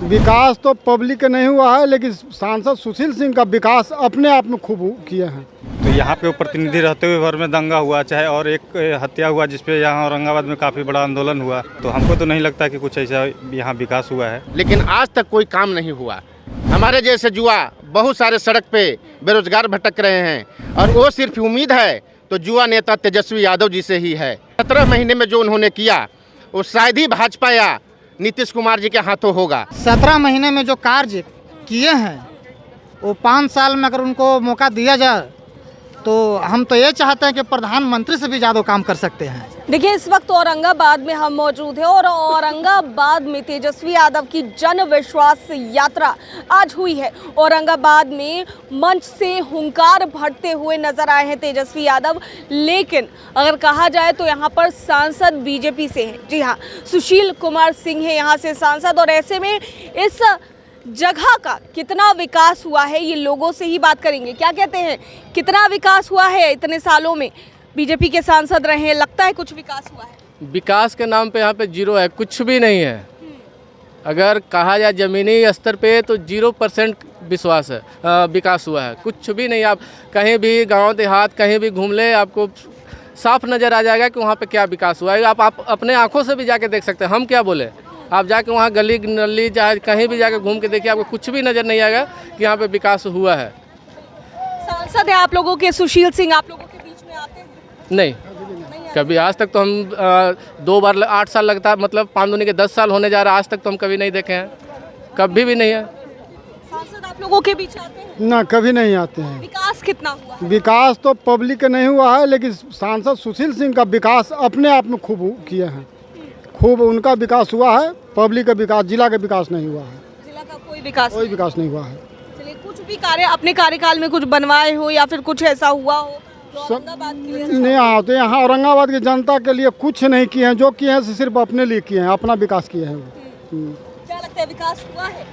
विकास तो पब्लिक का नहीं हुआ है, लेकिन सांसद सुशील सिंह का विकास अपने आप में खूब किए हैं। तो यहाँ पे प्रतिनिधि रहते हुए भर में दंगा हुआ, चाहे और एक हत्या हुआ जिसपे यहाँ औरंगाबाद में काफ़ी बड़ा आंदोलन हुआ, तो हमको तो नहीं लगता कि कुछ ऐसा यहाँ विकास हुआ है। लेकिन आज तक कोई काम नहीं हुआ। हमारे जैसे युवा बहुत सारे सड़क पे बेरोजगार भटक रहे हैं और वो सिर्फ उम्मीद है तो युवा नेता तेजस्वी यादव जी से ही है। 17 महीने में जो उन्होंने किया वो शायद ही भाजपा या नीतीश कुमार जी के हाथों होगा। 17 महीने में जो कार्य किए हैं वो 5 साल में अगर उनको मौका दिया जाए तो हम तो ये चाहते हैं कि प्रधानमंत्री से भी ज़्यादा काम कर सकते हैं। देखिए, इस वक्त औरंगाबाद में हम मौजूद हैं और औरंगाबाद में तेजस्वी यादव की जन विश्वास यात्रा आज हुई है। औरंगाबाद में मंच से हुंकार भरते हुए नजर आए हैं तेजस्वी यादव, लेकिन अगर कहा जाए तो यहाँ पर सांसद बीजेपी से हैं। जी हाँ, सुशील कुमार सिंह है यहाँ से सांसद, और ऐसे में इस जगह का कितना विकास हुआ है ये लोगों से ही बात करेंगे। क्या कहते हैं, कितना विकास हुआ है? इतने सालों में बीजेपी के सांसद रहे हैं, लगता है कुछ विकास हुआ है? विकास के नाम पे यहाँ पे जीरो है, कुछ भी नहीं है। अगर कहा जाए ज़मीनी स्तर पे तो 0% विश्वास है, विकास हुआ है, कुछ भी नहीं। आप कहीं भी गांव देहात कहीं भी घूम ले, आपको साफ नज़र आ जाएगा कि वहाँ पे क्या विकास हुआ है। आप अपने आँखों से भी जाके देख सकते हैं, हम क्या बोले। आप जाके वहाँ गली नली चाहे कहीं भी जाके घूम के देखिए, आपको कुछ भी नज़र नहीं आएगा कि यहाँ पे विकास हुआ है। सांसद है आप लोगों के सुशील सिंह, आप लोगों के बीच में आते हैं? नहीं, कभी आज तक तो हम 2 बार 8 साल लगता है, मतलब 5 दूनी के 10 साल होने जा रहा है, आज तक तो हम कभी नहीं देखे हैं, कभी भी नहीं है। सांसद आप लोगों के बीच आते हैं? ना, कभी नहीं आते हैं। विकास कितना हुआ? विकास तो पब्लिक का नहीं हुआ है, लेकिन सांसद सुशील सिंह का विकास अपने आप में खूब किए हैं। खूब उनका विकास हुआ है, पब्लिक का विकास, जिला का विकास नहीं हुआ है। जिला का कोई विकास नहीं हुआ है। चलिए, कुछ भी कार्य अपने कार्यकाल में कुछ बनवाए हो या फिर कुछ ऐसा हुआ हो तो औरंगाबाद के लिए? नहीं आते यहाँ औरंगाबाद की जनता के लिए कुछ नहीं किए हैं। जो किए हैं सिर्फ अपने लिए किए हैं, अपना विकास किए हैं। क्या लगता है, विकास हुआ है?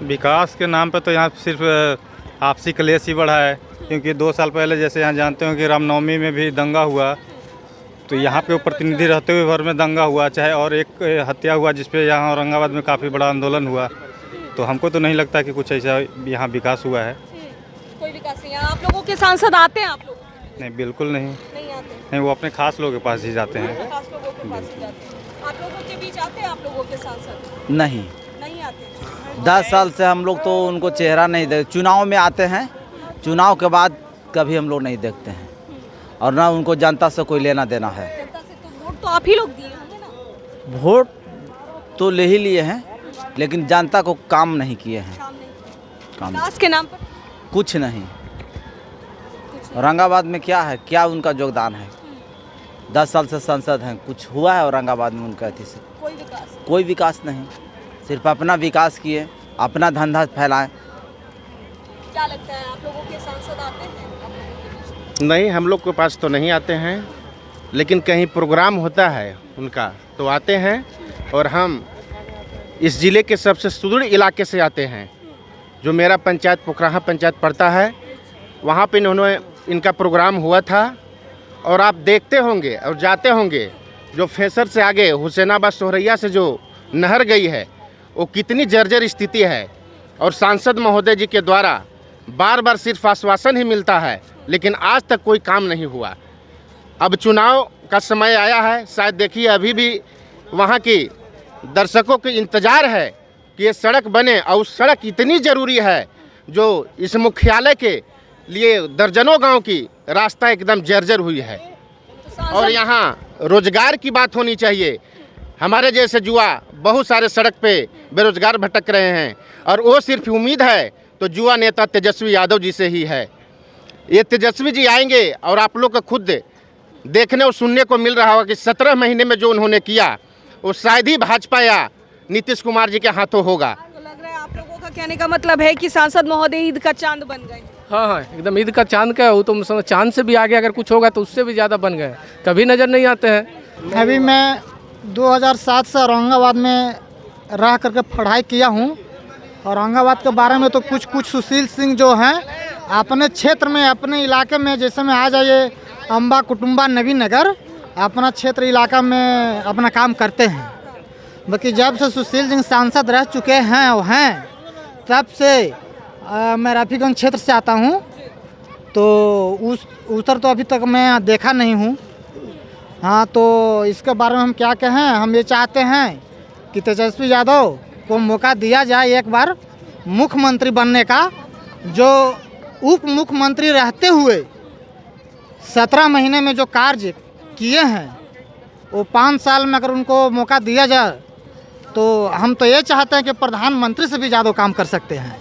विकास के नाम पे तो यहाँ सिर्फ आपसी कलेश ही बढ़ा है, क्योंकि 2 साल पहले जैसे यहाँ जानते हो कि रामनवमी में भी दंगा हुआ, तो यहाँ पे प्रतिनिधि रहते हुए भर में दंगा हुआ, चाहे और एक हत्या हुआ जिसपे यहाँ औरंगाबाद में काफ़ी बड़ा आंदोलन हुआ, तो हमको तो नहीं लगता कि कुछ ऐसा यहाँ विकास हुआ है। कोई विकास नहीं है। आप लोगों के सांसद आते हैं? आप लोग नहीं, बिल्कुल नहीं। नहीं आते? नहीं, वो अपने खास लोगों के पास ही जाते हैं। खास लोगों के पास ही जाते हैं। आप लोगों के बीच आते हैं आप लोगों के सांसद? नहीं, नहीं आते। 10 साल से हम लोग तो उनको चेहरा नहीं देखते। चुनाव में आते हैं, चुनाव के बाद कभी हम लोग नहीं देखते हैं, और ना उनको जनता से कोई लेना देना है। जनता से तो वोट तो आप ही लोग दिए होंगे ना? वोट तो ले ही लिए हैं, लेकिन जनता को काम नहीं किए हैं। काम विकास के नाम पर कुछ नहीं। औरंगाबाद में क्या है, क्या उनका योगदान है? 10 साल से सांसद हैं, कुछ हुआ है औरंगाबाद में उनका अथी से? कोई विकास नहीं। सिर्फ अपना विकास किए, अपना धंधा फैलाएं। क्या लगता है, आप लोगों के सांसद आते हैं? नहीं, हम लोग के पास तो नहीं आते हैं, लेकिन कहीं प्रोग्राम होता है उनका तो आते हैं। और हम इस ज़िले के सबसे सुदूर इलाके से आते हैं, जो मेरा पंचायत पोखराहा पंचायत पड़ता है, वहाँ पे इन्होंने इनका प्रोग्राम हुआ था। और आप देखते होंगे और जाते होंगे, जो फेसर से आगे हुसैनाबाद सोहरैया से जो नहर गई है वो कितनी जर्जर स्थिति है। और सांसद महोदय जी के द्वारा बार बार सिर्फ आश्वासन ही मिलता है, लेकिन आज तक कोई काम नहीं हुआ। अब चुनाव का समय आया है, शायद देखिए अभी भी वहाँ की दर्शकों के इंतज़ार है कि ये सड़क बने, और उस सड़क इतनी ज़रूरी है जो इस मुख्यालय के लिए दर्जनों गांव की रास्ता एकदम जर्जर हुई है। और यहाँ रोजगार की बात होनी चाहिए। हमारे जैसे युवा बहुत सारे सड़क पे बेरोजगार भटक रहे हैं, और वो सिर्फ उम्मीद है तो युवा नेता तेजस्वी यादव जी से ही है। ये तेजस्वी जी आएंगे और आप लोग को खुद देखने और सुनने को मिल रहा होगा कि 17 महीने में जो उन्होंने किया वो शायद ही भाजपा या नीतीश कुमार जी के हाथों होगा। तो लग रहा है आप लोगों का कहने का मतलब है कि सांसद महोदय ईद का चांद बन गए। हाँ, एकदम ईद का चांद का हो, तो चांद से भी आगे अगर कुछ होगा तो उससे भी ज़्यादा बन गए, कभी नज़र नहीं आते हैं। अभी मैं 2007 से औरंगाबाद में रह करके पढ़ाई किया हूँ। औरंगाबाद के बारे में तो कुछ सुशील सिंह जो हैं अपने क्षेत्र में, अपने इलाके में, जैसे में आ जाइए अम्बा कुटुम्बा नवीन नगर, अपना क्षेत्र इलाका में अपना काम करते हैं। बाकी जब से सुशील सिंह सांसद रह चुके हैं तब से मैं रफीगंज क्षेत्र से आता हूँ, तो उस उत्तर तो अभी तक मैं देखा नहीं हूँ। हाँ, तो इसके बारे में हम क्या कहें, हम ये चाहते हैं कि तेजस्वी यादव को मौका दिया जाए एक बार मुख्यमंत्री बनने का। जो उप मुख्यमंत्री रहते हुए 17 महीने में जो कार्य किए हैं, वो 5 साल में अगर उनको मौका दिया जाए तो हम तो ये चाहते हैं कि प्रधानमंत्री से भी ज़्यादा काम कर सकते हैं।